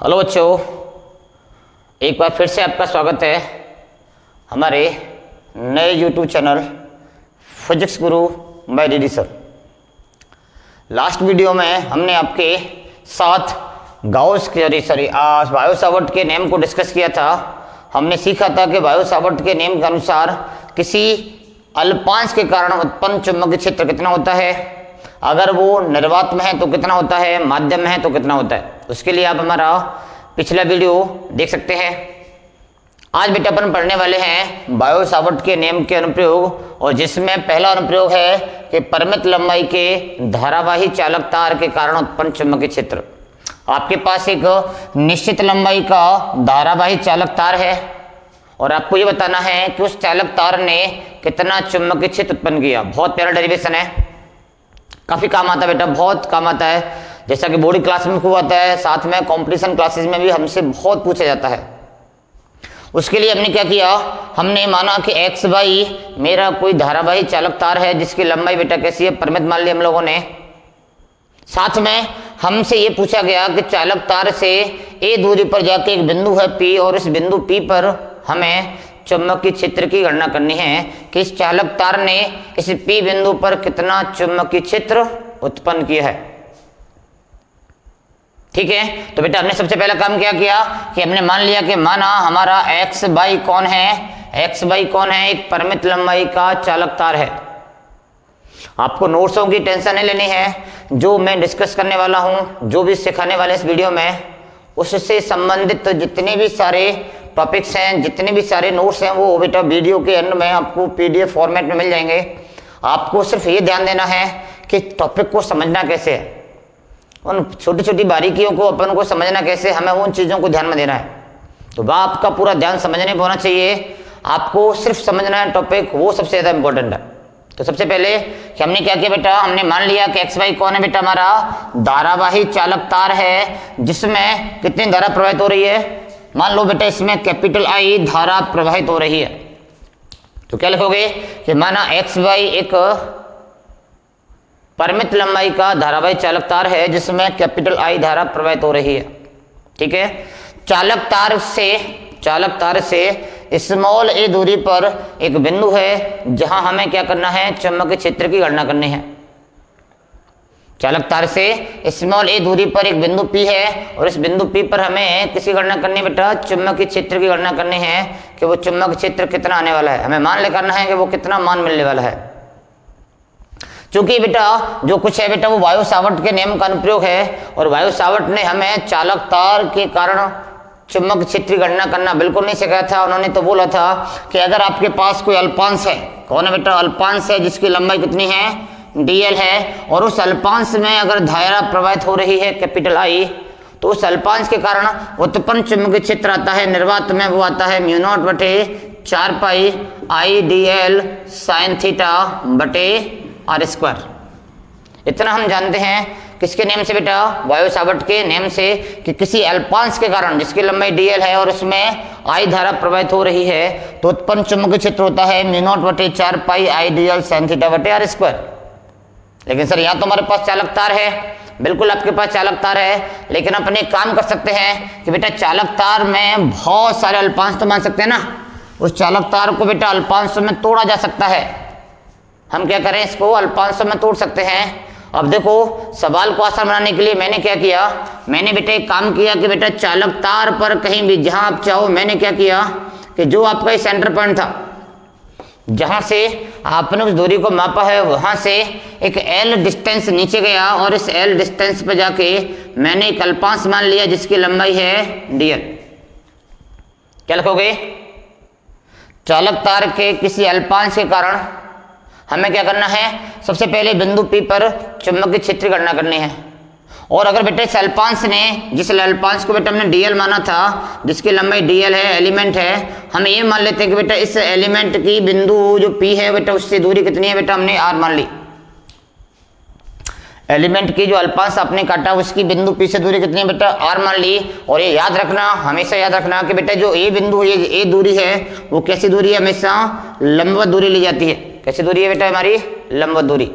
Hello बच्चों, एक बार फिर से आपका स्वागत है हमारे नए YouTube channel physics Guru by DD sir. Last video में हमने आपके साथ गाउस के बायो सावर्ट के नियम को डिस्कस किया था। हमने सीखा था कि बायो सावर्ट के नियम के अनुसार किसी अल्पांश के कारण उत्पन्न चुंबकीय क्षेत्र कितना होता है, अगर वो निर्वात में है तो कितना होता है, माध्यम में है तो कितना होता है। उसके लिए आप हमारा पिछला वीडियो देख सकते हैं। आज बेटा अपन पढ़ने वाले हैं बायो सावर्ट के नियम के अनुप्रयोग, और जिसमें पहला अनुप्रयोग है कि परिमित लंबाई के धारावाही चालक तार के कारण उत्पन्न चुंबकीय क्षेत्र। आपके पास एक निश्चित लंबाई का धारावाही चालक तार है और आपको ये बताना है कि उस चालक तार ने कितना चुंबकीय क्षेत्र उत्पन्न किया। बहुत प्यारा डेरिवेशन है, काफी काम आता है बेटा, बहुत काम आता है। जैसा कि बोर्ड क्लास में खूब आता है, साथ में कॉम्पिटिशन क्लासेस में भी हमसे बहुत पूछा जाता है। उसके लिए हमने क्या किया, हमने माना कि एक्स वाई मेरा कोई धारावाही चालक तार है जिसकी लंबाई बेटा कैसी है, परिमित मान ली हम लोगों ने। साथ में हमसे ये पूछा गया कि चालक तार से ए दूरी पर जाके एक बिंदु है पी, और इस बिंदु पी पर हमें चुंबकीय क्षेत्र की गणना करनी है कि इस चालक तार ने इस पी बिंदु पर कितना चुंबकीय क्षेत्र उत्पन्न किया है। ठीक है, तो बेटा हमने सबसे पहला काम क्या किया कि हमने मान लिया कि माना हमारा एक्स बाई कौन है, एक्स बाई कौन है, एक परिमित लंबाई का चालक तार है। आपको नोट्सों की टेंशन नहीं लेनी है, जो मैं डिस्कस करने वाला हूं, जो भी सिखाने वाले इस वीडियो में, उससे संबंधित तो जितने भी सारे टॉपिक्स हैं, जितने भी सारे नोट्स हैं, वो बेटा वीडियो के एंड में आपको पीडीएफ फॉर्मेट में मिल जाएंगे। आपको सिर्फ ये ध्यान देना है कि टॉपिक को समझना कैसे है, उन छोटी छोटी बारीकियों को अपन को समझना कैसे, हमें उन चीज़ों को ध्यान में देना है। तो वह आपका पूरा ध्यान समझने पर होना चाहिए, आपको सिर्फ समझना है टॉपिक, वो सबसे ज़्यादा इंपॉर्टेंट है। तो सबसे पहले कि हमने क्या किया बेटा, हमने मान लिया कि एक्स वाई कौन है बेटा, हमारा धारावाही चालक तार है जिसमें कितनी धारा प्रवाहित हो रही है। मान लो बेटा इसमें कैपिटल आई धारा प्रवाहित हो रही है। तो क्या लिखोगे कि माना एक्स वाई एक परिमित लंबाई का धारावाही चालक तार है जिसमें कैपिटल आई धारा प्रवाहित हो रही है। ठीक है, चालक तार से स्मॉल ए दूरी पर एक बिंदु है जहां हमें क्या करना है, चुंबकीय क्षेत्र की गणना करनी है। चालक तार से स्मॉल ए दूरी पर एक बिंदु पी है और इस बिंदु पी पर हमें किसकी गणना करनी है बेटा, चुंबकीय क्षेत्र की गणना करनी है कि वो चुंबकीय क्षेत्र कितना आने वाला है। हमें मान ले करना है कि वो कितना मान मिलने वाला है। क्योंकि बेटा जो कुछ है बेटा वो बायो सावर्ट के नियम का अनुप्रयोग है, और बायो सावर्ट ने हमें चालक तार के कारण चुंबकीय क्षेत्र की गणना करना बिल्कुल नहीं सिखाया था। उन्होंने तो बोला था कि अगर आपके पास कोई अल्पांश है, कौन है बेटा, अल्पांश है जिसकी लंबाई कितनी है, डीएल है, और उस अल्पांश में अगर धारा प्रवाहित हो रही है कैपिटल आई, तो उस अल्पांश के कारण उत्पन्न चुंबकीय क्षेत्र आता है निर्वात में, वो आता है म्यू नॉट बटे 4 pi I D L sine theta बटे आर स्क्वायर। इतना हम जानते हैं किसके नियम से बेटा, बायो सावर्ट के नियम से, कि किसी अल्पांश के कारण जिसकी लंबाई डीएल है और उसमें आई धारा प्रवाहित हो रही है तो उत्पन्न चुंबकीय क्षेत्र होता है म्यू नॉट बटे 4 pi I D L sine theta बटे आर स्क्वायर। लेकिन सर यहाँ तो हमारे पास चालक तार है, बिल्कुल आपके पास चालक तार है, लेकिन अपन एक काम कर सकते हैं कि बेटा चालक तार में बहुत सारे अल्पांश तो मान सकते हैं ना, उस चालक तार को बेटा अल्पांशों में तोड़ा जा सकता है। हम क्या करें, इसको अल्पांशों में तोड़ सकते हैं। अब देखो सवाल को आसान बनाने के लिए मैंने क्या किया, मैंने बेटा एक काम किया कि बेटा चालक तार पर कहीं भी जहां आप चाहो, मैंने क्या किया कि जो आपका ये सेंटर पॉइंट था जहां से आपने उस दूरी को मापा है, वहां से एक एल डिस्टेंस नीचे गया और इस एल डिस्टेंस पर जाके मैंने एक अल्पांश मान लिया जिसकी लंबाई है डीएल। क्या लिखोगे, चालक तार के किसी अल्पांश के कारण हमें क्या करना है, सबसे पहले बिंदु पी पर चुंबकीय क्षेत्र की गणना करनी है। और अगर बेटा इस अल्पांश ने, जिस अल्पांश को बेटा हमने डीएल माना था, जिसकी लंबाई डीएल है, एलिमेंट है, हम ये मान लेते हैं कि बेटा इस एलिमेंट की बिंदु जो पी है बेटा उससे दूरी कितनी है बेटा, हमने आर मान ली। एलिमेंट की जो अल्पांश आपने काटा उसकी बिंदु पी से दूरी कितनी है बेटा, आर मान ली। और ये याद रखना, हमेशा याद रखना कि बेटा जो ए बिंदु, ये ए दूरी है, वो कैसी दूरी है, हमेशा लंबवत दूरी ली जाती है। कैसी दूरी है बेटा, हमारी लंबवत दूरी।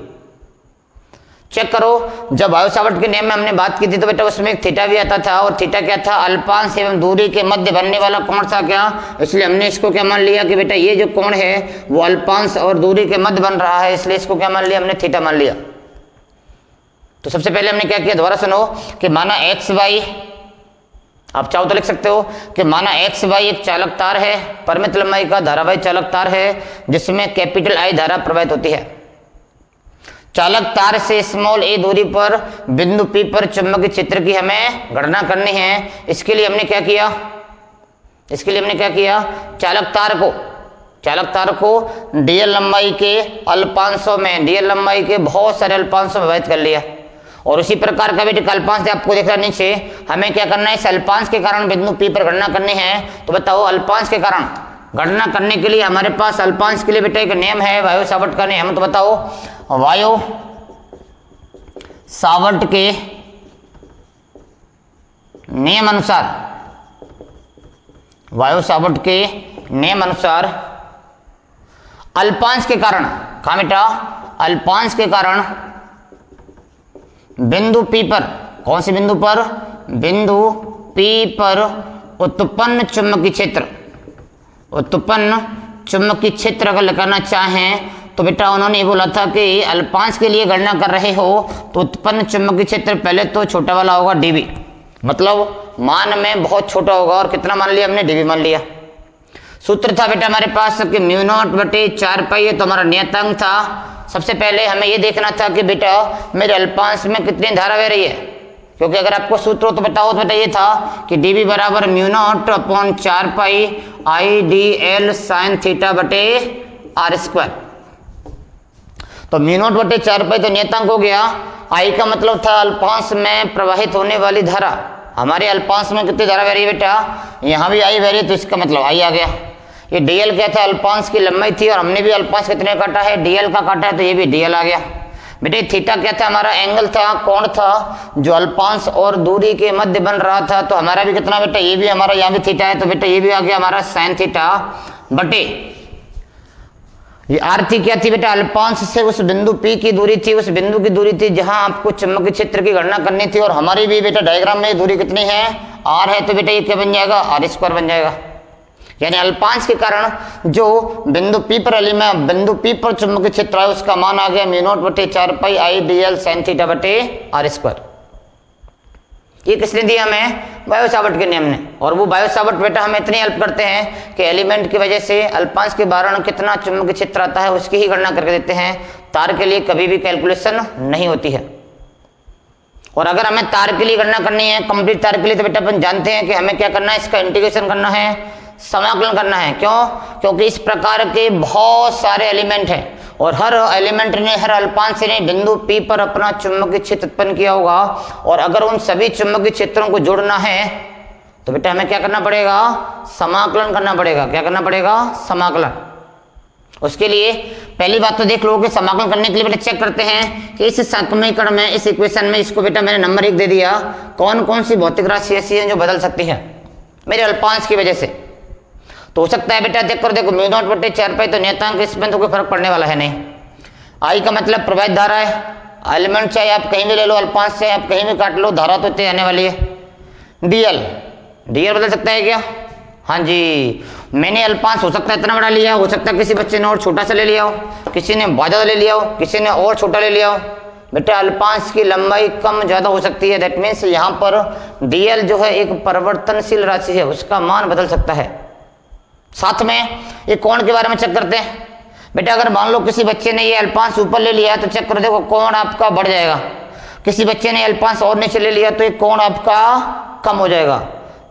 चेक करो, जब वायु सावर्ट के नियम में हमने बात की थी तो बेटा उसमें एक थीटा भी आता था, और थीटा क्या था, अल्पांश एवं दूरी के मध्य बनने वाला कोण था क्या, इसलिए हमने इसको क्या मान लिया कि बेटा ये जो कोण है वो अल्पांश और दूरी के मध्य बन रहा है, इसलिए इसको क्या मान लिया हमने, थीटा मान लिया। तो सबसे पहले हमने क्या किया, दोबारा सुनो, कि माना एक्स वाई, आप चाहो तो लिख सकते हो कि माना एक्स वाई एक चालक तार है, परिमित लंबाई का धारावाही चालक तार है जिसमें कैपिटल आई धारा प्रवाहित होती है। चालक तार से स्मॉल ए दूरी पर बिंदु पी पर चुंबकीय क्षेत्र की हमें गणना करनी है। इसके लिए हमने क्या किया, चालक तार को डीएल लंबाई के अल्पांशों में, डीएल लंबाई के बहुत सारे अल्पांशों में विभाजित कर लिया, और उसी प्रकार का भी अल्पांश आपको दिख रहा है नीचे, हमें क्या करना है, इस अल्पांश के कारण बिंदु पी पर गणना करनी है। तो बताओ अल्पांश के कारण गणना करने के लिए हमारे पास अल्पांश के लिए बेटा एक नियम है, वायु सावर्ट का नियम। तो बताओ वायु सावर्ट के नियम अनुसार, वायु सावर्ट के नियम अनुसार अल्पांश के कारण, कहा बेटा, अल्पांश के कारण बिंदु P पर, कौन से बिंदु पर, बिंदु P पर उत्पन्न चुंबकीय क्षेत्र अगर लगाना चाहें तो बेटा उन्होंने ये बोला था कि अल्पांश के लिए गणना कर रहे हो तो उत्पन्न चुंबकीय क्षेत्र पहले तो छोटा वाला होगा dB, मतलब मान में बहुत छोटा होगा, और कितना मान लिया हमने, dB मान लिया। सूत्र था बेटा हमारे पास कि म्यू नॉट बटे 4 पाई, ये तो हमारा नियतांक था। सबसे पहले हमें ये देखना था कि बेटा मेरे अल्पांश में कितनी धारा बह रही है, क्योंकि अगर आपको सूत्र हो तो बताओ, तो बेटा ये था कि dB बराबर mu naught upon 4 pi I D L sine theta बटे आर स्क्वायर। तो म्यू नॉट बटे 4 पाई तो नियतांक हो गया, आई का मतलब था अल्पांश में प्रवाहित होने वाली धारा। हमारे अल्पांश में कितनी धारा बह रही है बेटा, यहाँ भी आई बह रही है, तो इसका मतलब आई आ गया। ये डीएल क्या था, अल्पांश की लंबाई थी, और हमने भी अल्पांश कितने काटा है, डीएल का काटा है, तो ये भी डीएल आ गया। बेटे थीटा क्या था, हमारा एंगल था, कोण था जो अल्पांश और दूरी के मध्य बन रहा था, तो हमारा भी कितना बेटा, ये भी हमारा यहाँ भी थीटा है, तो बेटा ये भी आ गया हमारा साइन थीटा बटे, ये आर थी क्या थी बेटा, अल्पांश से उस बिंदु P की दूरी थी, उस बिंदु की दूरी थी जहां आपको चुंबकीय क्षेत्र की गणना करनी थी, और हमारी भी बेटा डायग्राम में दूरी कितनी है, r है, तो बेटा ये क्या बन जाएगा, आर स्क्वायर बन जाएगा। यानी अल्पांश के कारण जो बिंदु P पर बिंदु P पर चुंबकीय क्षेत्र है उसका मान आ गया म्यू नॉट बटे 4 pi I D L sine theta बटे आर स्क्वायर। ये किसने दिया हमें, वायु सावर्ट के नियम ने। और वो वायु सावर्ट बेटा हमें इतनी हेल्प करते हैं कि एलिमेंट की वजह से अल्पांश के बारण कितना चुंबकीय क्षेत्र आता है उसकी ही गणना करके देते हैं। तार के लिए कभी भी कैलकुलेशन नहीं होती है। और अगर हमें तार के लिए गणना करनी है, कंप्लीट तार के लिए, तो बेटा अपन जानते हैं कि हमें क्या करना है, इसका इंटीग्रेशन करना है, समाकलन करना है। क्यों? क्योंकि इस प्रकार के बहुत सारे एलिमेंट हैं और हर एलिमेंट ने, हर अल्पांश ने बिंदु P पर अपना चुंबकीय क्षेत्र उत्पन्न किया होगा, और अगर उन सभी चुंबकीय क्षेत्रों को जोड़ना है तो बेटा हमें क्या करना पड़ेगा, समाकलन करना पड़ेगा। क्या करना पड़ेगा? समाकलन। उसके लिए पहली बात तो देख लो कि समाकलन करने के लिए बेटा चेक करते हैं कि इस समीकरण में, इस इक्वेशन में, इसको बेटा मैंने नंबर 1 दे दिया, कौन कौन सी भौतिक राशि ऐसी है जो बदल सकती है मेरे अल्पांश की वजह से। तो हो सकता है बेटा देख कर देखो म्यू नॉट बटे 4 पाई, तो नियतांक इसमें तो कोई फर्क पड़ने वाला है नहीं। आई का मतलब प्रवाहित धारा है, एलिमेंट चाहे आप कहीं भी ले लो, अल्पांश चाहे आप कहीं भी काट लो, धारा तो इतनी आने वाली है। डीएल, डीएल बदल सकता है क्या? हाँ जी, मैंने अल्पांश हो सकता है इतना बड़ा लिया, हो सकता है किसी बच्चे ने और छोटा सा ले लिया हो, किसी ने बहुत ज़्यादा ले लिया हो, किसी ने और छोटा ले लिया हो। बेटा अल्पांश की लंबाई कम ज़्यादा हो सकती है, दैट मीन्स यहाँ पर डीएल जो है एक परिवर्तनशील राशि है, उसका मान बदल सकता है। साथ में ये कोण के बारे में चेक करते हैं। बेटा अगर मान लो किसी बच्चे ने ये अल्पांश ऊपर ले लिया तो चेक करो, देखो कोण आपका बढ़ जाएगा। किसी बच्चे ने अल्पांश और नीचे ले लिया तो ये कोण आपका कम हो जाएगा।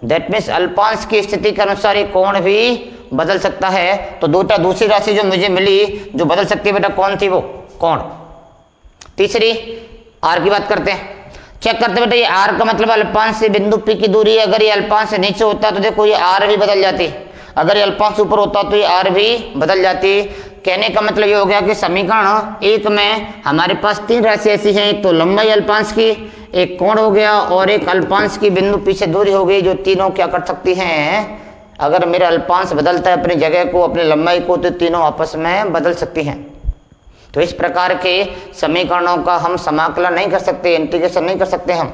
दैट मीन्स अल्पांश की स्थिति के अनुसार ये कोण भी बदल सकता है। तो दूसरी राशि जो मुझे मिली जो बदल सकती है बेटा, कौन थी वो? कोण। तीसरी आर की बात करते हैं, चेक करते बेटा ये आर का मतलब अल्पांश से बिंदु P की दूरी है। अगर ये अल्पांश से नीचे होता तो देखो ये आर भी बदल जाती, अगर ये अल्पांश ऊपर होता तो ये आर भी बदल जाती। कहने का मतलब ये हो गया कि समीकरण 1 में हमारे पास 3 राशि ऐसी हैं, एक तो लंबाई अल्पांश की, एक कोण हो गया और एक अल्पांश की बिंदु P से दूरी हो गई, जो तीनों क्या कर सकती हैं, अगर मेरा अल्पांश बदलता है अपनी जगह को, अपनी लंबाई को, तो तीनों आपस में बदल सकती हैं। तो इस प्रकार के समीकरणों का हम समाकलन नहीं कर सकते, इंटीग्रेशन नहीं कर सकते। हम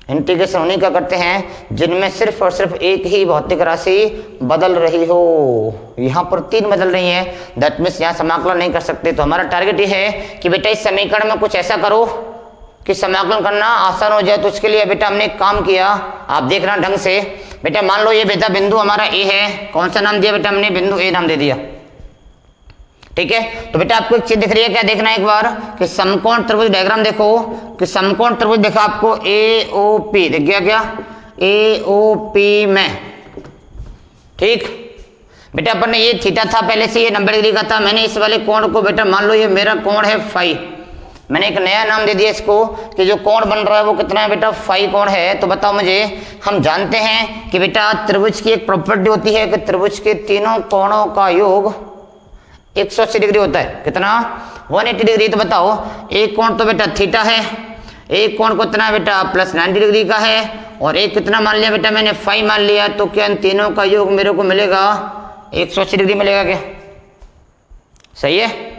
इंटीग्रेशन उन्हीं का करते हैं जिनमें सिर्फ और सिर्फ एक ही भौतिक राशि बदल रही हो। यहाँ पर 3 बदल रही है, दैट मीन्स यहाँ समाकलन नहीं कर सकते। तो हमारा टारगेट ये है कि बेटा इस समीकरण में कुछ ऐसा करो कि समाकलन करना आसान हो जाए। तो उसके लिए बेटा हमने एक काम किया, आप देख रहे हैं ढंग से। बेटा मान लो ये बेटा बिंदु हमारा ए है, कौन सा नाम दिया बेटा हमने, बिंदु ए नाम दे दिया, ठीक है। तो बेटा आपको एक चीज दिख रही है, क्या देखना है एक बार कि समकोण त्रिभुज डायग्राम देखो कि समकोण त्रिभुज देखा आपको ए ओ पी दिख गया क्या, ए ओ पी में, ठीक। बेटा अपन ने ये थीटा था पहले से, ये 90 डिग्री का था। मैंने इस वाले कोण को बेटा मान लो ये मेरा कोण है फाई, मैंने एक नया नाम दे दिया इसको कि जो कोण बन रहा है वो कितना है बेटा, फाई कोण है। तो बताओ मुझे, हम जानते हैं कि बेटा त्रिभुज की एक प्रॉपर्टी होती है कि त्रिभुज के तीनों कोणों का योग 180 डिग्री होता है। कितना, 180 डिग्री। तो बताओ एक कोण तो बेटा थीटा है, एक कोण को कितना बेटा प्लस 90 डिग्री का है, और एक कितना मान लिया बेटा मैंने, फाई मान लिया। तो क्या इन तीनों का योग मेरे को मिलेगा 180 डिग्री मिलेगा क्या, सही है।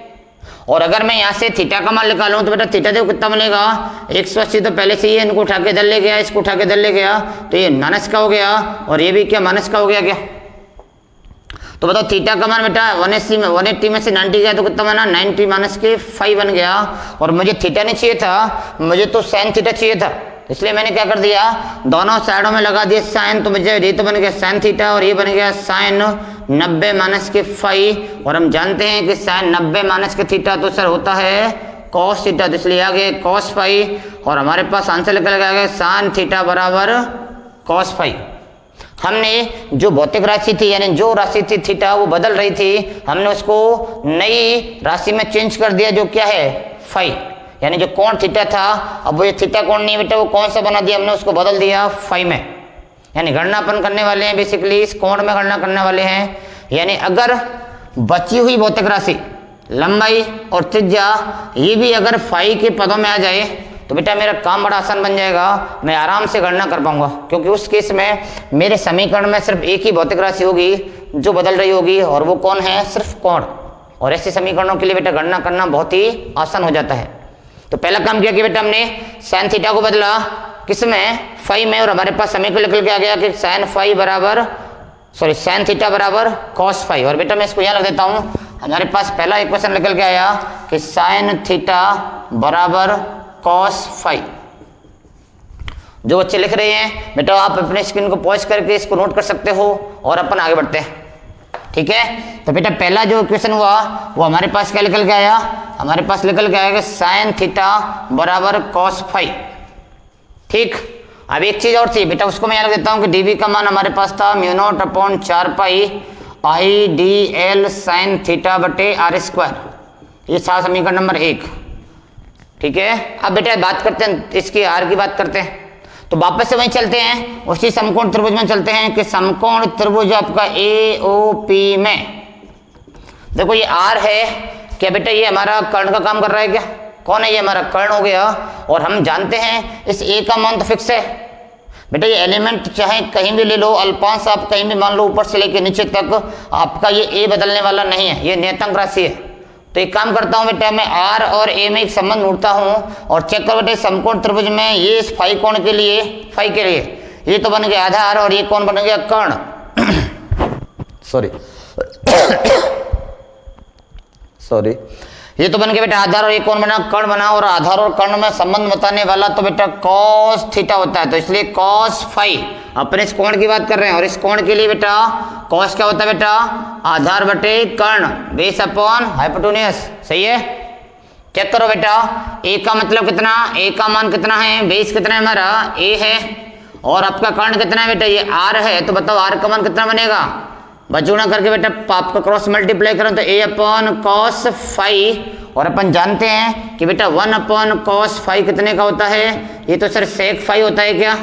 और अगर मैं यहाँ से थीटा का मान निकालूं तो बेटा थीटा देखो कितना बनेगा 180। तो पहले से ये इनको उठा के इधर ले गया, इसको उठा के इधर ले गया, तो ये माइनस का हो गया और ये भी क्या माइनस का हो गया क्या। तो बताओ थीटा का मान बेटा 180 में से 90 गया तो कितना बना, 90 माइनस के 5 बन गया। और मुझे थीटा नहीं चाहिए था, मुझे तो साइन थीटा चाहिए था, इसलिए मैंने क्या कर दिया, दोनों साइडों में लगा दिया साइन। तो मुझे ये तो बन गया साइन थीटा और ये बन गया साइन 90 माइनस के 5। और हम जानते हैं कि साइन 90 माइनस के थीटा तो सर होता है कॉस थीटा, तो इसलिए आ गए कॉस 5। और हमारे पास आंसर निकल गया साइन थीटा बराबर कॉस 5। हमने जो भौतिक राशि थी यानी जो राशि थी थीटा वो बदल रही थी, हमने उसको नई राशि में चेंज कर दिया जो क्या है फाई, यानी जो कोण थीटा था अब वो ये थीटा कोण नहीं बेटा, वो कौन सा बना दिया हमने, उसको बदल दिया फाई में। यानी गणना अपन करने वाले हैं बेसिकली इस कोण में गणना करने वाले हैं। यानी अगर बची हुई भौतिक राशि लंबाई और त्रिज्या ये भी अगर फाई के पदों में आ जाए तो बेटा मेरा काम बड़ा आसान बन जाएगा, मैं आराम से गणना कर पाऊंगा। क्योंकि उस केस में मेरे समीकरण में सिर्फ एक ही भौतिक राशि होगी जो बदल रही होगी और वो कौन है, सिर्फ कोण। और ऐसे समीकरणों के लिए बेटा गणना करना बहुत ही आसान हो जाता है। तो पहला काम किया कि बेटा हमने साइन थीटा को बदला किसमें, फाई में, और हमारे पास समीकरण निकल के आ गया कि साइन थीटा बराबर कॉस फाई। और बेटा मैं इसको यहाँ रख देता हूँ, हमारे पास पहला इक्वेशन निकल के आया कि साइन थीटा बराबर कॉस फाई। जो बच्चे लिख रहे हैं बेटा आप अपने स्क्रीन को पॉज करके इसको नोट कर सकते हो और अपन आगे बढ़ते हैं, ठीक है। तो बेटा पहला जो इक्वेशन हुआ वो हमारे पास क्या निकल के आया, हमारे पास निकल के आया कि साइन थीटा बराबर कॉस फाई, ठीक। अब एक चीज और थी बेटा, उसको मैं याद देता हूँ कि डीवी का मान हमारे पास था μ0/4 pi I D L sine theta बटे आर स्क्वायर। ये था समीकरण नंबर 1, ठीक है। अब बेटा बात करते हैं इसकी आर की बात करते हैं, तो वापस से वहीं चलते हैं, उसी समकोण त्रिभुज में चलते हैं कि समकोण त्रिभुज आपका ए ओ पी में देखो ये आर है क्या बेटा, ये हमारा कर्ण का काम कर रहा है क्या, कौन है ये हमारा कर्ण हो गया। और हम जानते हैं इस ए का मान तो फिक्स है बेटा, ये एलिमेंट चाहे कहीं भी ले लो, अल्पांश आप कहीं भी मान लो ऊपर से लेके नीचे तक, आपका ये ए बदलने वाला नहीं है, ये नियतांक राशि है। तो एक काम करता हूँ बेटा मैं आर और ए में एक संबंध ढूंढता हूँ और चेक करो बेटा समकोण त्रिभुज में ये इस फाई कोण के लिए, फाई के लिए ये तो बन गया आधार और ये कौन बन गया कर्ण सॉरी ये तो बन गया बेटा आधार और ये कौन बना, कर्ण बना। और आधार और कर्ण में संबंध बताने वाला तो बेटा कॉस थीटा होता है, तो इसलिए कॉस फाई, अपने इस कोण की बात कर रहे हैं और इस कोण के लिए बेटा कॉस क्या होता है बेटा, आधार बटे कर्ण बेस अपॉन हाइपोटेन्यूज, सही है। चेक करो बेटा ए का मतलब कितना, ए का मान कितना है, बेस कितना है हमारा ए है, और आपका कर्ण कितना है बेटा ये आर है। तो बताओ आर का मान कितना बनेगा, बचूना करके बेटा आपका क्रॉस मल्टीप्लाई करो तो ए अपॉन कॉस फाई, और अपन जानते हैं कि बेटा 1 अपॉन कॉस फाई कितने का होता है, ये तो सर सेक फाई होता है क्या,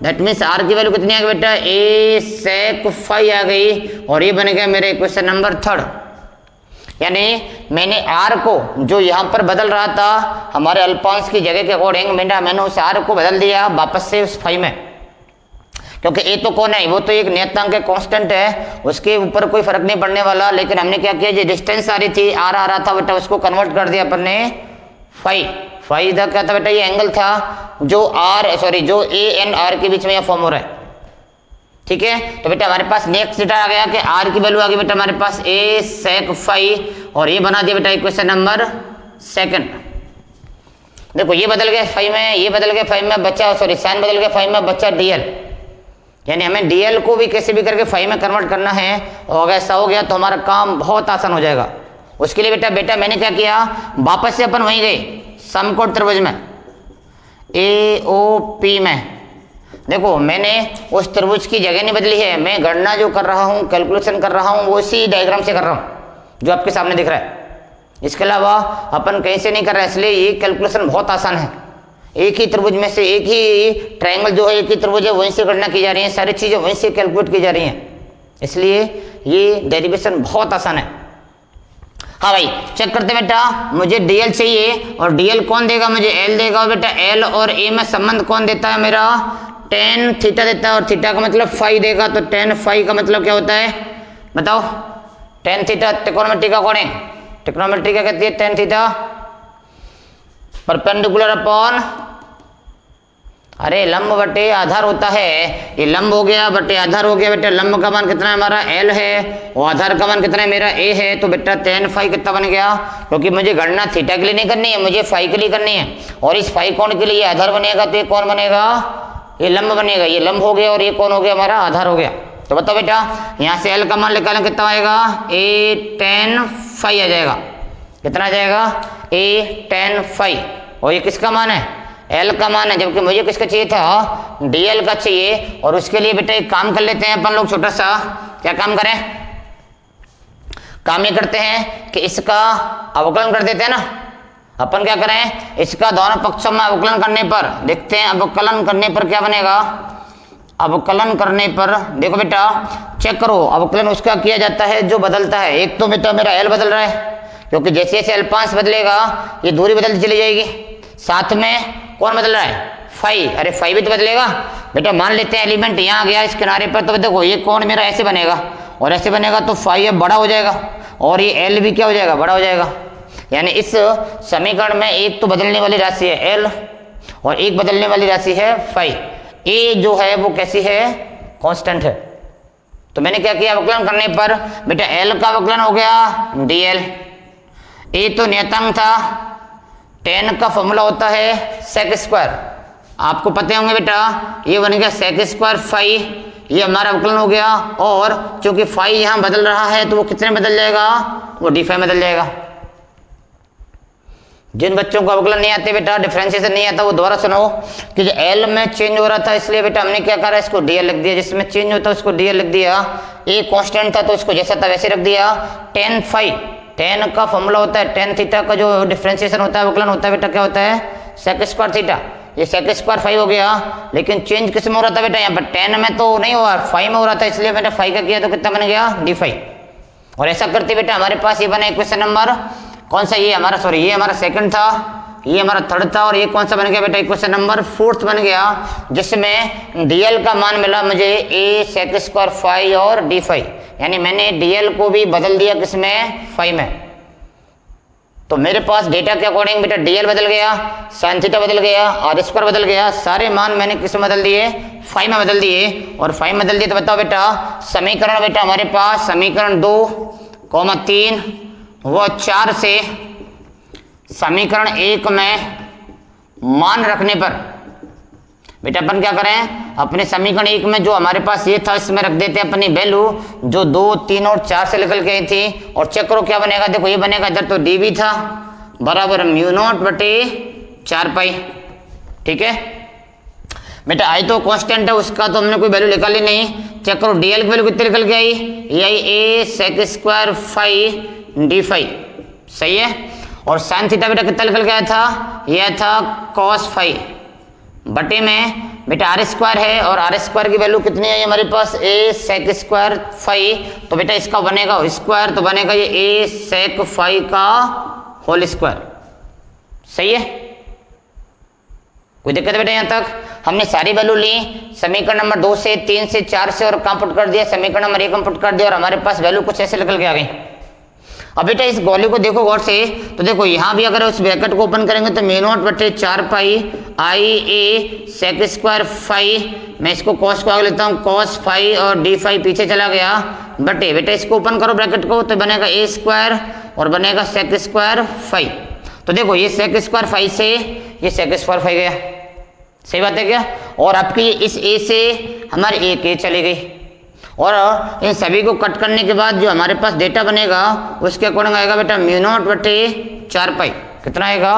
दैट मीन्स आर की वैल्यू कितनी आ गई बेटा ए सेक फाई आ गई। और ये बन गया मेरे क्वेश्चन नंबर 3। यानी मैंने आर को जो यहाँ पर बदल रहा था हमारे अल्पांश की जगह के अकॉर्डिंग मैंने उस आर को बदल दिया वापस से उस फाई में, क्योंकि ए तो कौन है, वो तो एक नियतांक है, कांस्टेंट है, उसके ऊपर कोई फर्क नहीं पड़ने वाला। लेकिन हमने क्या किया, जो डिस्टेंस आ रही थी, आर आ रहा था बेटा, उसको कन्वर्ट कर दिया अपन ने फाई। फाई इधर क्या था बेटा, ये एंगल था जो जो ए एंड आर के बीच में यह फॉर्म हो रहा है। ठीक है, तो बेटा हमारे पास नेक्स्ट डेटा आ गया कि आर की वैल्यू आ गई बेटा हमारे पास ए सेक फाई, और ये बना दिया बेटा इक्वेशन नंबर सेकंड। देखो ये बदल गया फाई में, ये बदल गया फाई में, बच्चा साइन बदल गया फाई में, बच्चा डीएल। यानी हमें डीएल को भी कैसे भी करके फाई में कन्वर्ट करना है, और अगर ऐसा हो गया तो हमारा काम बहुत आसान हो जाएगा। उसके लिए बेटा मैंने क्या किया, वापस से अपन वहीं गए समकोण त्रिभुज में, ए ओ पी में। देखो मैंने उस त्रिभुज की जगह नहीं बदली है, मैं गणना जो कर रहा हूँ, कैलकुलेशन कर रहा हूँ, वो इसी डायग्राम से कर रहा हूँ जो आपके सामने दिख रहा है। इसके अलावा अपन कहीं से नहीं कर रहे हैं, इसलिए ये कैलकुलेशन बहुत आसान है। एक ही त्रिभुज में से, एक ही ट्रायंगल जो है, एक ही त्रिभुज है, वहीं से गणना की जा रही है, सारी चीज़ें वहीं से कैलकुलेट की जा रही हैं, इसलिए ये डेरिवेशन बहुत आसान है। हाँ भाई चेक करते बेटा, मुझे डीएल चाहिए, और डीएल कौन देगा मुझे, एल देगा। बेटा एल और ए में संबंध कौन देता है मेरा, टेन थीटा देता है, और थीटा का मतलब फाई देगा। तो टेन फाई का मतलब क्या होता है बताओ, टेन थीटा ट्रिग्नोमेट्री का कौन है, ट्रिग्नोमेट्री क्या कहती है, टेन थीटा परपेंडिकुलर अपॉन, अरे लंब बटे आधार होता है। ये लंब हो गया बटे आधार हो गया। बेटा लंब का मान कितना है हमारा, एल है, और आधार का मान कितना है मेरा, ए है। तो बेटा टेन फाई कितना बन गया, क्योंकि मुझे गणना थीटा के लिए नहीं करनी है, मुझे फाई के लिए करनी है, और इस फाई कोण के लिए आधार बनेगा, तो ये कौन बनेगा, ये लंब बनेगा। ये लंब हो गया, और ये कौन हो गया हमारा, आधार हो गया। तो बताओ बेटा यहाँ से एल का मान निकालें कितना आएगा, ए टेन फाई आ जाएगा। कितना आ जाएगा, ए टेन फाई, और ये किसका मान है, एल का मान है, जबकि मुझे किसका चाहिए था, डीएल का चाहिए। और उसके लिए बेटा एक काम कर लेते हैं अपन लोग छोटा सा, क्या काम करें, काम ये करते हैं कि इसका अवकलन कर देते हैं ना। अपन क्या करें, इसका दोनों पक्षों में अवकलन करने पर देखते हैं, अवकलन करने पर क्या बनेगा। अवकलन करने पर देखो बेटा चेक करो, अवकलन उसका किया जाता है जो बदलता है। एक तो बेटा मेरा एल बदल रहा है, क्योंकि जैसे जैसे एल5 बदलेगा ये दूरी बदलती चली जाएगी। साथ में कौन बदल रहा है, फाई, अरे फाई भी तो बदलेगा। बेटा मान लेते हैं एलिमेंट यहाँ गया इस किनारे पर, तो देखो ये कौन मेरा ऐसे बनेगा, और ऐसे बनेगा तो फाई अब बड़ा हो जाएगा, और ये एल भी क्या हो जाएगा, बड़ा हो जाएगा। यानी इस समीकरण में एक तो बदलने वाली राशि है एल, और एक बदलने वाली राशि है फाई। ए जो है वो कैसी है, कांस्टेंट है। तो मैंने क्या किया, अवकलन करने पर बेटा एल का अवकलन हो गया डीएल। ए तो नियतांक था, टेन का फॉर्मूला होता है सेक स्क्वायर, आपको पते होंगे बेटा, ये बन गया सेक स्क्वायर फाई, ये हमारा अवकलन हो गया। और चूंकि फाई यहाँ बदल रहा है तो वो कितने बदल जाएगा, वो डी फाई बदल जाएगा। जिन बच्चों को अवकलन नहीं आते बेटा, डिफरेंशिएशन नहीं आता, वो दोबारा सुनो कि जो एल में चेंज हो रहा था, इसलिए बेटा हमने क्या करा, इसको डीएल लिख दिया। जिसमें चेंज होता है उसको डीएल लिख दिया। ए कांस्टेंट था तो उसको जैसा था वैसे रख दिया। टेन फाई, टेन का फॉर्मूला होता है, टेन थीटा का जो डिफरेंशिएशन होता है, अवकलन होता है बेटा, क्या होता है, सेक स्क्वायर थीटा। ये सेक स्क्वायर फाई हो गया, लेकिन चेंज किस में हो रहा था बेटा, यहाँ पर टेन में तो नहीं हुआ, फाई में हो रहा था, इसलिए बेटा फाई का किया तो कितना बन गया, डी फाई। और ऐसा करते बेटा हमारे पास ये बना इक्वेशन नंबर कौन सा, ये हमारा सॉरी ये हमारा सेकंड था, ये हमारा थर्ड था, और ये कौन सा बन गया बेटा, इक्वेशन नंबर फोर्थ बन गया, जिसमें डीएल का मान मिला मुझे ए सेक स्क्वायर फाई और डी फाई। यानी मैंने डीएल को भी बदल दिया किसमें, फाई में। तो मेरे पास डेटा के अकॉर्डिंग बेटा डीएल बदल गया, साइन थीटा बदल गया, आर स्क्वायर बदल गया, सारे मान मैंने किस में बदल दिए, फाई में बदल दिए। और फाई में बदल दिए तो बताओ बेटा समीकरण बेटा हमारे पास समीकरण 2,3 व 4 से समीकरण 1 में मान रखने पर बेटा अपन क्या करें, अपने समीकरण 1 में जो हमारे पास ये था इसमें रख देते हैं अपनी वैल्यू जो 2, 3 और 4 से निकल के आई थी। और चेक करो क्या बनेगा, देखो ये बनेगा, इधर तो डी भी था बराबर म्यू नॉट बटे 4 पाई। ठीक है बेटा, आई तो कांस्टेंट है, उसका तो हमने कोई वैल्यू निकाली नहीं। चेक करो डीएल की वैल्यू कितनी निकल के आई, ये I A sec square phi D phi, सही है। और साइन थीटा बेटा कितना निकल के आया था, यह था कॉस फाई बटे में बेटा आर स्क्वायर है, और आर स्क्वायर की वैल्यू कितनी है हमारे पास, ए सेक स्क्वायर फाई। तो बेटा इसका बनेगा स्क्वायर, तो बनेगा ये ए सेक फाई का होल स्क्वायर, सही है। कोई दिक्कत है बेटा यहाँ तक? हमने सारी वैल्यू ली, समीकरण नंबर 2 से 3 से 4 से और कहाँ पुट कर दिया, समीकरण नंबर 1 में पुट कर दिया और हमारे पास वैल्यू कुछ ऐसे निकल के आ गई। अब बेटा इस वैल्यू को देखो गौर से, तो देखो यहाँ भी अगर उस ब्रैकेट को ओपन करेंगे तो म्यू नॉट बटे 4 pi I A sec square phi, मैं इसको कॉस को आगे लेता हूँ कॉस फाई और डी फाई पीछे चला गया बटे, बेटा इसको ओपन करो ब्रैकेट को तो बनेगा ए स्क्वायर और बनेगा सेक स्क्वायर फाई। तो देखो ये सेक स्क्वायर फाई से ये सेक स्क्वायर फाई गया, सही बात है क्या। और आपकी इस ए से हमारी एक ए चली गई और इन सभी को कट करने के बाद जो हमारे पास डेटा बनेगा उसके अकॉर्डिंग आएगा बेटा म्यू नॉट बटे 4 पाई। कितना आएगा,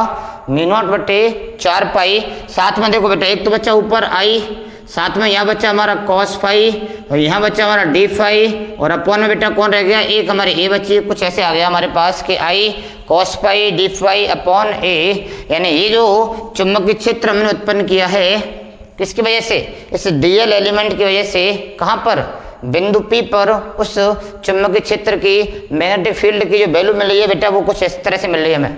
म्यू नॉट बटे 4 पाई। साथ में देखो बेटा एक तो बच्चा ऊपर आई, साथ में यहाँ बच्चा हमारा कॉस फाई और यहाँ बच्चा हमारा डी फाई और अपॉन में बेटा कौन रह गया, एक हमारी ए बची। कुछ ऐसे आ गया हमारे पास कि I cos phi D phi upon A, यानी ये जो चुंबकीय क्षेत्र हमने उत्पन्न किया है किसकी वजह से, इस डीएल एलिमेंट की वजह से। कहाँ पर, बिंदु पी पर उस चुंबकीय क्षेत्र की मैग्नेटिक फील्ड की जो वैल्यू मिल रही है बेटा वो कुछ इस तरह से मिल रही है हमें,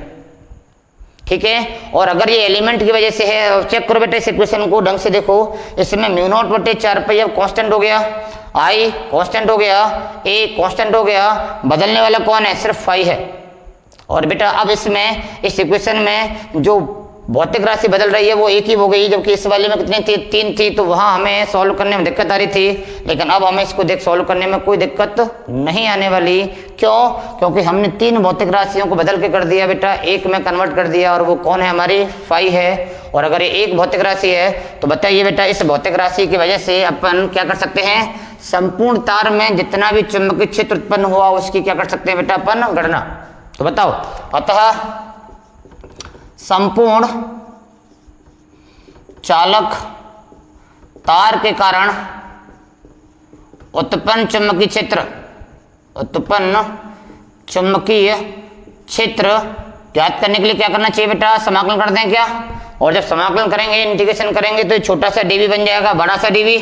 ठीक है। और अगर ये एलिमेंट की वजह से है, चेक करो बेटा इस इक्वेशन को ढंग से देखो, इसमें म्यू नॉट बटे 4 पाई अब कांस्टेंट हो गया, आई कांस्टेंट हो गया, ए कांस्टेंट हो गया, बदलने वाला कौन है, सिर्फ फाई है। और बेटा अब इसमें इस इक्वेशन में जो भौतिक राशि बदल रही है वो एक ही हो गई, जबकि इस वाले में कितनी थी, 3 थी, तो वहां हमें सॉल्व करने में दिक्कत आ रही थी, लेकिन अब हमें इसको सॉल्व करने में कोई दिक्कत नहीं आने वाली। क्यों, क्योंकि हमने 3 भौतिक राशियों को बदल के कर दिया बेटा, एक में कन्वर्ट कर दिया और वो कौन है, हमारी फाई है। और अगर ये एक भौतिक राशि है तो बताइए बेटा इस भौतिक राशि की वजह से अपन क्या कर सकते हैं, संपूर्ण तार में जितना भी चुंबकीय क्षेत्र उत्पन्न हुआ उसकी क्या कर सकते हैं बेटा अपन गणना। तो बताओ, अतः संपूर्ण चालक तार के कारण उत्पन्न चुंबकीय क्षेत्र ज्ञात करने के लिए क्या करना चाहिए बेटा, समाकलन कर दें क्या। और जब समाकलन करेंगे, इंटीग्रेशन करेंगे तो छोटा सा डीवी बन जाएगा, बड़ा सा डीवी,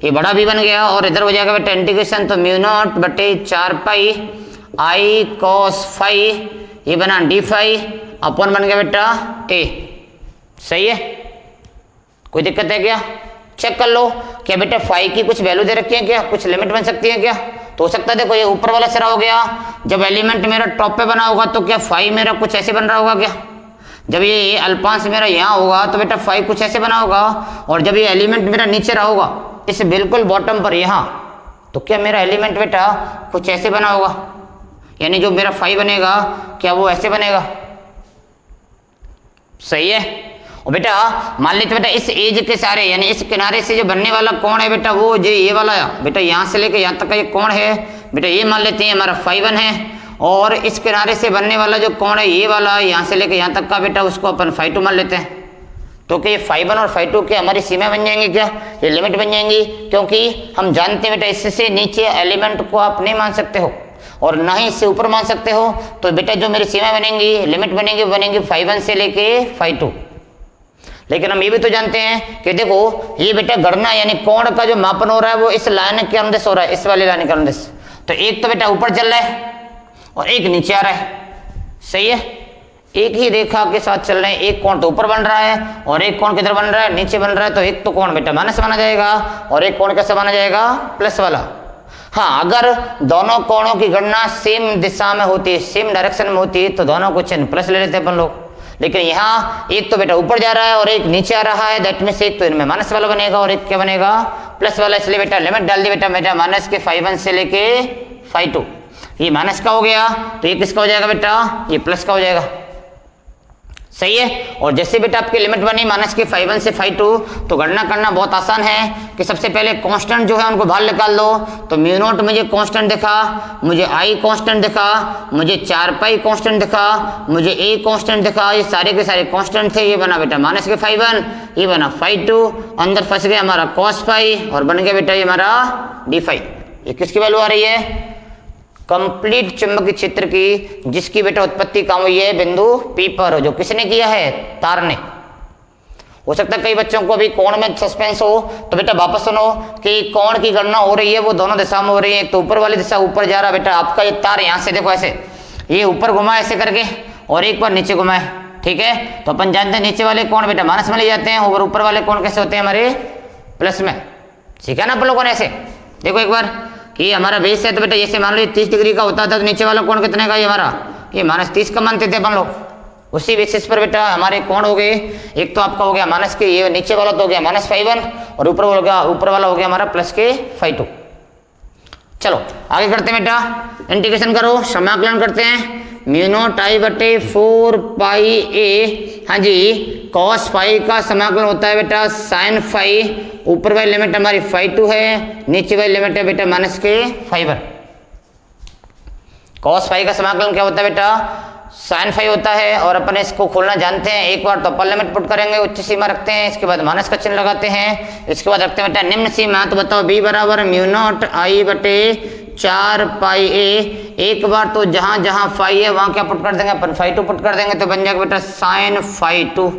ये बड़ा भी बन गया और इधर हो जाएगा बेटा इंटीग्रेशन, तो म्यू नॉट बटे 4 पाई आई कॉस फाई, ये बना डी फाई अपॉन बन गया बेटा ए। सही है, कोई दिक्कत है क्या, चेक कर लो। क्या बेटा फाई की कुछ वैल्यू दे रखी है क्या, कुछ लिमिट बन सकती है क्या, तो हो सकता है देखो ये ऊपर वाला सिरा हो गया, जब एलिमेंट मेरा टॉप पे बना होगा तो क्या फाई मेरा कुछ ऐसे बन रहा होगा क्या, जब ये अल्पांश मेरा यहाँ होगा तो बेटा फाई कुछ ऐसे बना होगा, और जब ये एलिमेंट मेरा नीचे रहा होगा इस बिल्कुल बॉटम पर यहाँ, तो क्या मेरा एलिमेंट बेटा कुछ ऐसे बना होगा, यानी जो मेरा फाई बनेगा क्या वो ऐसे बनेगा। सही है। और बेटा मान लेते बेटा इस एज के सारे यानी इस किनारे से जो बनने वाला कोण है बेटा वो जो ये वाला है बेटा, यहाँ से लेके यहाँ तक का ये कोण है बेटा, ये मान लेते हैं हमारा फाई 1 है, और इस किनारे से बनने वाला जो कोण है ये वाला यहाँ से लेके यहाँ तक का बेटा उसको अपन फाई 2 मान लेते हैं। तो क्या ये फाई 1 और फाई 2 के हमारी सीमा बन जाएंगी क्या, ये लिमिट बन जाएंगी, क्योंकि हम जानते हैं बेटा इससे नीचे एलिमेंट को आप नहीं मान सकते हो और ना ही इससे ऊपर मान सकते हो। तो बेटा जो मेरी सीमा बनेंगी, लिमिट बनेंगी फाई 1 से लेके फाई 2। लेकिन हम ये भी तो जानते हैं कि देखो ये बेटा गणना यानी कोण का जो मापन हो रहा है वो इस लाइन के अनुदेश हो रहा है, इस वाली लाइन के अनुदेश। तो एक तो बेटा ऊपर चल रहा है और एक नीचे आ रहा है, सही है, एक ही रेखा के साथ चल रहे हैं, एक कोण तो ऊपर बन रहा है और एक कोण किधर बन रहा है, नीचे बन रहा है। तो एक तो कोण बेटा माइनस माना जाएगा और एक कोण कैसे माना जाएगा, प्लस वाला। हाँ, अगर दोनों कोणों की गणना सेम दिशा में होती है, सेम डायरेक्शन में होती है तो दोनों को चिन्ह प्लस ले लेते हैं अपन लोग। लेकिन यहाँ एक तो बेटा ऊपर जा रहा है और एक नीचे आ रहा है, दैट मींस एक तो इनमें माइनस वाला बनेगा और एक क्या बनेगा, प्लस वाला। इसलिए बेटा लिमिट डाल दी बेटा माइनस के फाई 1 से लेके फाई 2, ये माइनस का हो गया तो ये किसका हो जाएगा बेटा, ये प्लस का हो जाएगा। सही है। और जैसे बेटा आपकी लिमिट बनी माइनस के फाई 1 से फाई 2, तो गणना करना बहुत आसान है कि सबसे पहले कांस्टेंट जो है उनको बाहर निकाल दो। तो म्यू नॉट मुझे कांस्टेंट दिखा, मुझे आई कांस्टेंट दिखा, मुझे 4 पाई कांस्टेंट दिखा, मुझे ए कांस्टेंट दिखा, ये सारे के सारे कांस्टेंट थे। ये बना बेटा माइनस के फाई 1, ये बना फाई 2, अंदर फंस गया हमारा कॉस फाई और बन गया बेटा ये हमारा डी फाई। ये किसकी वैल्यू आ रही है, कंप्लीट चुंबकीय क्षेत्र की, जिसकी बेटा उत्पत्ति कहाँ हुई है, बिंदु पी पर, जो किसने किया है, तार ने। हो सकता है कई बच्चों को अभी कोण में सस्पेंस हो, तो बेटा वापस सुनो कि कोण की गणना हो रही है वो दोनों दिशा में हो रही है। एक तो ऊपर वाली दिशा ऊपर जा रहा है बेटा आपका ये तार, यहाँ से देखो ऐसे ये ऊपर घुमा ऐसे करके और एक बार नीचे घुमाए, ठीक है। तो अपन जानते हैं नीचे वाले कोण बेटा माइनस में ले जाते हैं और ऊपर वाले कोण कैसे होते हैं हमारे प्लस में। ठीक है ना अपन लोगों ने ऐसे देखो एक बार कि हमारा बेस है तो बेटा जैसे मान लो 30 डिग्री का होता था तो नीचे वाला कोण कितने का ये हमारा ये -30 का मानते थे अपन लोग। उसी बेसिस पर बेटा हमारे कोण हो गए, एक तो आपका हो गया माइनस के ये नीचे वाला तो हो गया -φ1 और ऊपर वाला हो गया हमारा प्लस के φ2। चलो आगे करते हैं बेटा, इंटीग्रेशन करो, समाकलन करते हैं। μ0i/4πa, हाँ जी cos फाई का समाकलन होता है बेटा sin फाई। ऊपर वाली लिमिट हमारी φ2 है, नीचे वाली लिमिट है बेटा माइनस के φ1। cos फाई का समाकलन क्या होता है बेटा sin फाई होता है और अपन इसको खोलना जानते हैं। एक बार तो अपर लिमिट पुट करेंगे, उच्च सीमा रखते हैं, इसके बाद माइनस का चिन्ह लगाते हैं, इसके बाद रखते हैं बेटा निम्न सीमा। तो बताओ b बराबर μ0i/4πa। एक बार तो जहां जहां फाई है वहां क्या पुट कर देंगे अपन φ2 पुट कर देंगे तो बन जाएगा बेटा sin φ2।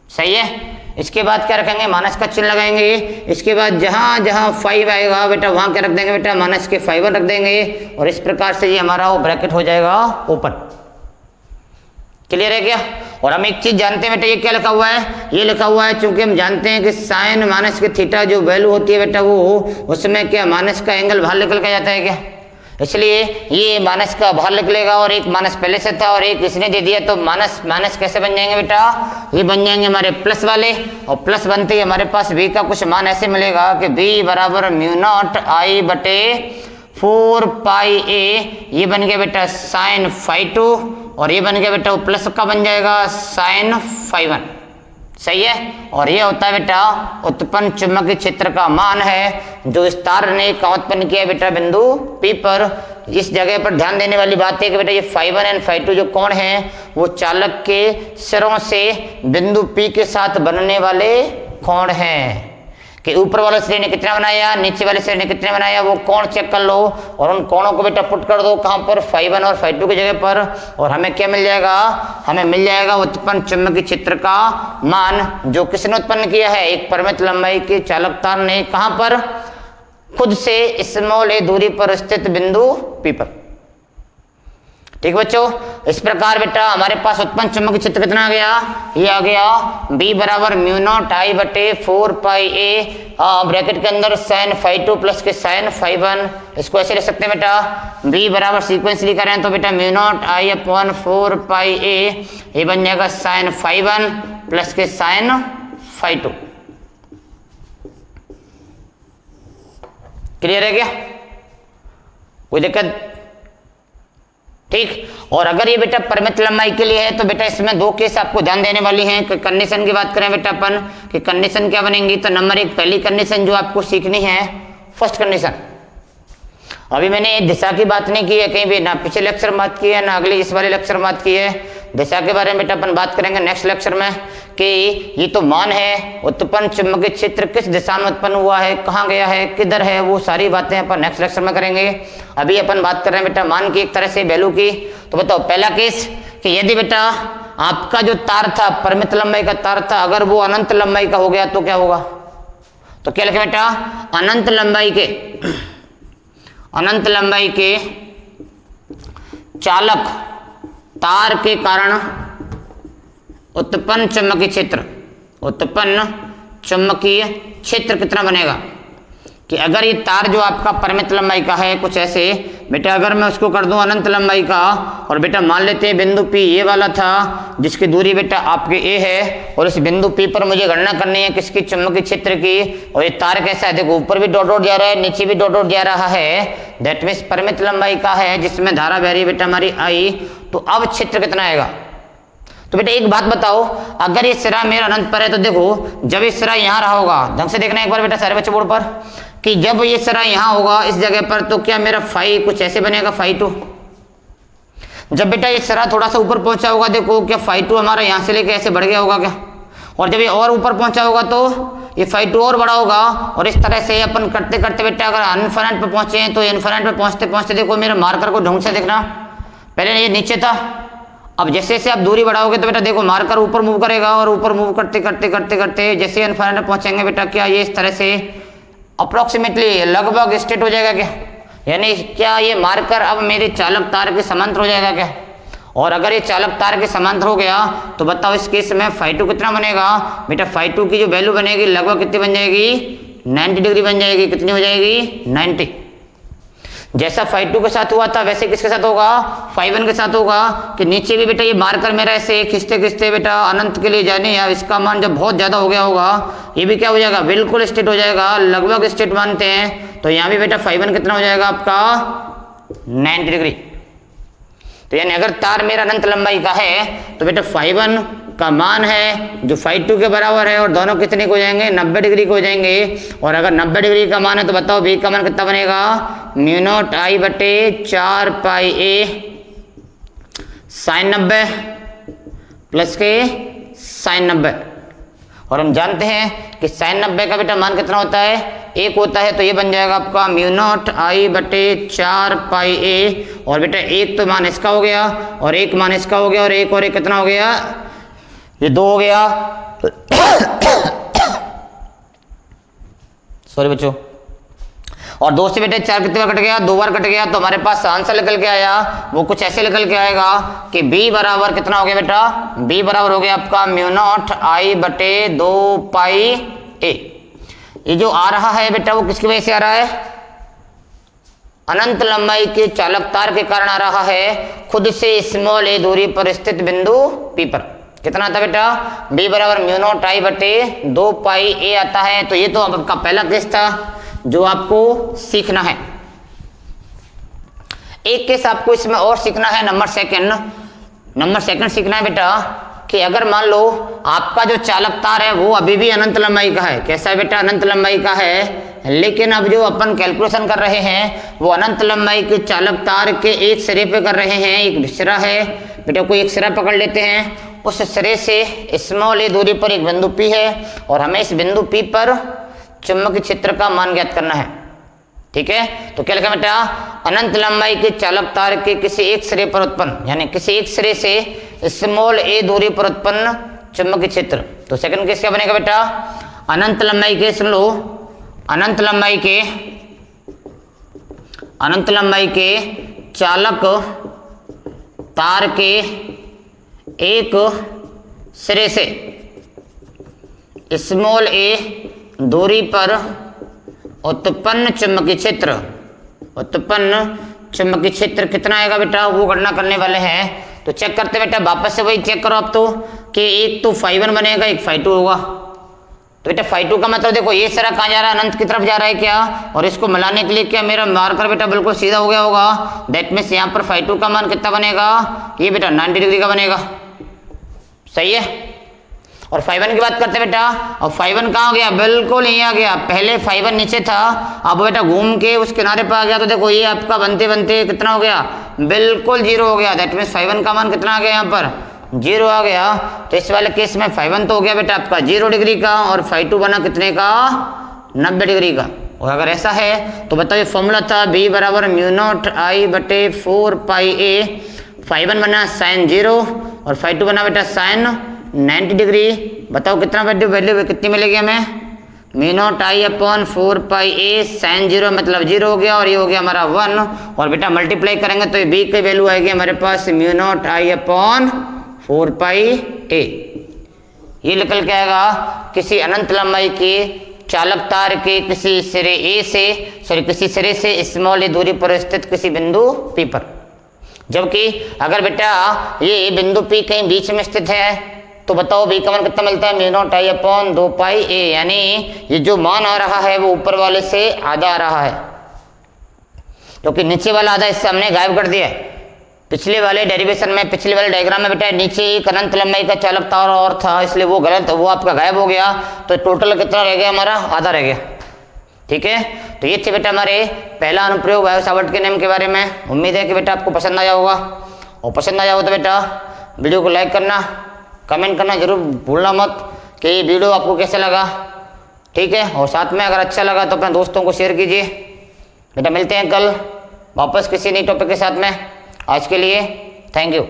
सही है। इसके बाद क्या रखेंगे माइनस का चिन्ह लगाएंगे, इसके बाद जहां जहां 5 आएगा बेटा वहां क्या रख देंगे बेटा माइनस के φ1 रख देंगे और इस प्रकार से ये हमारा वो ब्रैकेट हो जाएगा ओपन। क्लियर है क्या। और हम एक चीज जानते हैं बेटा ये क्या लिखा हुआ है, ये लिखा हुआ है चूंकि हम जानते हैं कि साइन माइनस के थीटा जो वैल्यू होती है बेटा वो उसमें क्या माइनस का एंगल बाहर निकल के जाता है क्या, इसलिए ये माइनस का बाहर निकलेगा और एक माइनस पहले से था और एक इसने दे दिया तो माइनस माइनस कैसे बन जाएंगे बेटा ये बन जाएंगे हमारे प्लस वाले और प्लस बनते ही हमारे पास b का कुछ मान ऐसे मिलेगा कि b बराबर μ0i/4πa। ये बन गया बेटा sin φ2 और ये बन गया बेटा वो प्लस का बन जाएगा sin φ1। सही है। और ये होता है बेटा उत्पन्न चुंबकीय क्षेत्र का मान है जो इस तार ने कहाँ उत्पन्न किया बेटा बिंदु P पर। इस जगह पर ध्यान देने वाली बात है कि बेटा ये φ1 एंड φ2 जो कोण हैं वो चालक के सिरों से बिंदु P के साथ बनने वाले कोण हैं कि ऊपर वाले सिरे ने कितना बनाया नीचे वाले सिरे ने कितने बनाया वो कोण चेक कर लो और उन कोणों को बेटा पुट कर दो कहां पर φ1 और φ2 की जगह पर और हमें क्या मिल जाएगा, हमें मिल जाएगा उत्पन्न चुंबकीय क्षेत्र का मान जो किसने उत्पन्न किया है एक परिमित लंबाई के चालक तार ने कहां पर खुद से स्मॉल a दूरी पर स्थित बिंदु P पर। ठीक बच्चों, इस प्रकार बेटा हमारे पास उत्पन्न चुंबकीय क्षेत्र कितना आ गया, ये आ गया b बराबर μ0i/4πa ब्रैकेट के अंदर sin φ2 प्लस के sin φ1। इसको ऐसे लिख सकते हैं बेटा b बराबर सीक्वेंसली करें तो बेटा μ0i/4πa ये बन जाएगा sin φ1 प्लस के sin φ2। क्लियर है क्या, कोई दिक्कत। ठीक। और अगर ये बेटा परिमित लंबाई के लिए है तो बेटा इसमें दो केस आपको ध्यान देने वाली हैं। कंडीशन की बात करें बेटा अपन कि कंडीशन क्या बनेंगी तो नंबर 1 पहली कंडीशन जो आपको सीखनी है फर्स्ट कंडीशन। अभी मैंने दिशा की बात नहीं की है कहीं भी, ना पिछले लेक्चर में बात की है ना अगले इस वाले लेक्चर में बात की है। दिशा के बारे में बेटा अपन बात करेंगे नेक्स्ट लेक्चर में कि ये तो मान है उत्पन्न चुंबकीय क्षेत्र किस दिशा में उत्पन्न हुआ है, कहाँ गया है, किधर है, वो सारी बातें अपन नेक्स्ट लेक्चर में करेंगे। अभी अपन बात कर रहे हैं बेटा मान की एक तरह से वैल्यू की। तो बताओ पहला केस कि यदि बेटा आपका जो तार था परिमित लंबाई का तार था अगर वो अनंत लंबाई का हो गया तो क्या होगा, तो क्या लिखे बेटा अनंत लंबाई के चालक तार के कारण उत्पन्न चुंबकीय क्षेत्र कितना बनेगा कि अगर ये तार जो आपका परिमित लंबाई का है कुछ ऐसे बेटा अगर मैं उसको कर दूं अनंत लंबाई का और बेटा मान लेते हैं बिंदु P ये वाला था जिसकी दूरी बेटा आपके A है और इस बिंदु P पर मुझे गणना करनी है किसकी चुंबकीय क्षेत्र की। और ये तार कैसा है देखो ऊपर भी डॉट डॉट जा रहा है नीचे भी डॉट डॉट जा रहा है, दैट मीन्स परिमित लंबाई का है जिसमें धारा बह रही है बेटा हमारी I। तो अब क्षेत्र कितना आएगा, तो बेटा एक बात बताओ अगर ये सिरा मेरा अनंत पर है तो देखो जब ये सिरा यहाँ रहा होगा, ढंग से देखना एक बार बेटा सारे बच्चे बोर्ड पर कि जब ये सिरा यहाँ होगा इस जगह पर तो क्या मेरा फाई कुछ ऐसे बनेगा φ2। जब बेटा ये सिरा थोड़ा सा ऊपर पहुंचा होगा देखो क्या φ2 हमारा यहाँ से लेके ऐसे बढ़ गया होगा क्या, और जब ये और ऊपर पहुंचा होगा तो ये φ2 और बड़ा होगा। और इस तरह से अपन करते करते बेटा अगर इन्फिनिट पे पहुंचे हैं तो इन्फिनिट पे पहुंचते पहुंचते देखो मेरे मार्कर को ढंग से देखना, पहले ये नीचे था अब जैसे जैसे आप दूरी बढ़ाओगे तो बेटा देखो मार्कर ऊपर मूव करेगा और ऊपर मूव करते करते करते करते जैसे इन्फिनिट पे पहुंचेंगे बेटा क्या ये इस तरह से अप्रोक्सीमेटली लगभग स्ट्रेट हो जाएगा क्या, यानी क्या ये मार्कर अब मेरे चालक तार के समांतर हो जाएगा क्या। और अगर ये चालक तार के समांतर हो गया तो बताओ इस केस में φ2 कितना बनेगा बेटा। φ2 की जो वैल्यू बनेगी लगभग कितनी बन जाएगी 90 डिग्री बन जाएगी। कितनी हो जाएगी 90। जैसा φ2 के साथ हुआ था वैसे किसके साथ होगा φ1 के साथ होगा कि नीचे भी बेटा ये मार्कर मेरा ऐसे खिंचते खिंचते बेटा अनंत के लिए जाने या इसका मान जब बहुत ज्यादा हो गया होगा ये भी क्या हो जाएगा बिल्कुल स्ट्रेट हो जाएगा, लगभग स्ट्रेट मानते हैं। तो यहाँ भी बेटा φ1 कितना हो जाएगा आपका 90 डिग्री। तो यानी अगर तार मेरा अनंत लंबाई का है तो बेटा φ1 का मान है जो φ2 के बराबर है और दोनों कितने को हो जाएंगे 90 डिग्री को हो जाएंगे। और अगर 90 डिग्री का मान है तो बताओ b का मान कितना बनेगा μ0 I बटे 4 पाई a sin 90 प्लस के sin 90। और हम जानते हैं कि sin 90 का बेटा मान कितना होता है 1 होता है। तो ये बन जाएगा आपका μ0 I बटे 4 पाई a। और बेटा एक तो मान इसका हो गया और एक मान इसका हो गया और एक कितना हो गया ये 2 हो गया। सॉरी बच्चों। और 2 से बेटे 4 कितने बार कट गया 2 बार कट गया। तो हमारे पास आंसर निकल के आया वो कुछ ऐसे निकल के आएगा कि b बराबर कितना हो गया बेटा b बराबर हो गया आपका μ0 I बटे 2 पाई a। ये जो आ रहा है बेटा वो किसकी वजह से आ रहा है अनंत लंबाई के चालक तार के कारण आ रहा है, खुद से स्मॉल a दूरी पर स्थित बिंदु p पर। कितना आता बेटा b बराबर μ0 I बटे 2 पाई a आता है। तो ये तो आपका पहला केस था जो आपको सीखना है। एक केस आपको इसमें और सीखना है नंबर सेकंड सीखना है बेटा कि अगर मान लो आपका जो चालक तार है वो अभी भी अनंत लंबाई का है। कैसा है बेटा अनंत लंबाई का है, लेकिन अब जो अपन कैलकुलेशन कर रहे हैं वो अनंत लंबाई के चालक तार के एक सिरे पे कर रहे हैं। एक सिरा है बेटा, कोई एक सिरा पकड़ लेते हैं, उस सिरे से स्मॉल a दूरी पर एक बिंदु P है और हमें इस बिंदु P पर चुंबकीय क्षेत्र का मान ज्ञात करना है। ठीक है, तो क्या लिखा बेटा अनंत लंबाई के चालक तार के किसी एक सिरे पर उत्पन्न, यानी किसी एक सिरे से स्मॉल a दूरी पर उत्पन्न चुंबकीय क्षेत्र। तो सेकंड केस क्या बनेगा बेटा अनंत लंबाई के, सुन लो, अनंत लंबाई के चालक तार के एक सिरे से स्मॉल a दूरी पर उत्पन्न चुंबकीय क्षेत्र कितना आएगा बेटा वो गणना करने वाले हैं। तो चेक करते बेटा, वापस से वही चेक करो आप तो कि एक तो φ1 बनेगा एक φ2 होगा। तो बेटा φ2 का मतलब देखो ये सिरा कहाँ जा रहा है अनंत की तरफ जा रहा है क्या, और इसको मिलाने के लिए क्या मेरा मार्कर बेटा बिल्कुल सीधा हो गया होगा। दैट मीन्स यहाँ पर φ2 का मान कितना बनेगा ये बेटा 90 डिग्री का बनेगा। सही है। और φ1 की बात करते बेटा, और φ1 कहाँ गया बिल्कुल यहीं आ गया। पहले φ1 नीचे था, अब बेटा घूम के उस किनारे पर आ गया। तो देखो ये आपका बनते बनते कितना हो गया बिल्कुल 0 हो गया। दैट मीन्स φ1 का मान कितना आ गया यहाँ पर 0 आ गया। तो इस वाले केस में φ1 तो हो गया बेटा आपका 0 डिग्री का और φ2 बना कितने का 90 डिग्री का। और अगर ऐसा है तो बताओ ये फॉर्मूला था b बराबर μ0 I बटे 4 पाई a। φ1 बना sin 0 और φ2 बना बेटा sin 90 डिग्री। बताओ कितना वैल्यू कितनी मिलेगी हमें μ0 I upon 4 pi a sin 0 मतलब 0 हो गया और ये हो गया हमारा 1। और बेटा मल्टीप्लाई करेंगे तो ये b की वैल्यू आएगी हमारे पास μ0 I अपॉन 4 पाई a। ये निकल के आएगा किसी अनंत लंबाई के चालक तार के किसी सिरे से स्मॉल a दूरी पर स्थित किसी बिंदु p पर। जबकि अगर बेटा ये बिंदु p कहीं बीच में स्थित है तो बताओ b का मान कितना मिलता है μ0 I अपॉन 2 पाई a। यानी ये जो मान आ रहा है वो ऊपर वाले से आधा आ रहा है, क्योंकि नीचे वाला आधा इससे हमने गायब कर दिया है। पिछले वाले डायग्राम में बेटा नीचे एक अनंत लंबाई का चालक तार और था, इसलिए वो गलत, वो आपका गायब हो गया। तो टोटल कितना रह गया हमारा आधा रह गया। ठीक है, तो ये थे बेटा हमारे पहला अनुप्रयोग बायो सावर्ट के नियम के बारे में। उम्मीद है कि बेटा आपको पसंद आया होगा, और पसंद आया हो तो बेटा वीडियो को लाइक करना, कमेंट करना जरूर भूलना मत कि ये वीडियो आपको कैसे लगा। ठीक है, और साथ में अगर अच्छा लगा तो अपने दोस्तों को शेयर कीजिए। बेटा मिलते हैं कल वापस किसी नई टॉपिक के साथ में। आज के लिए थैंक यू।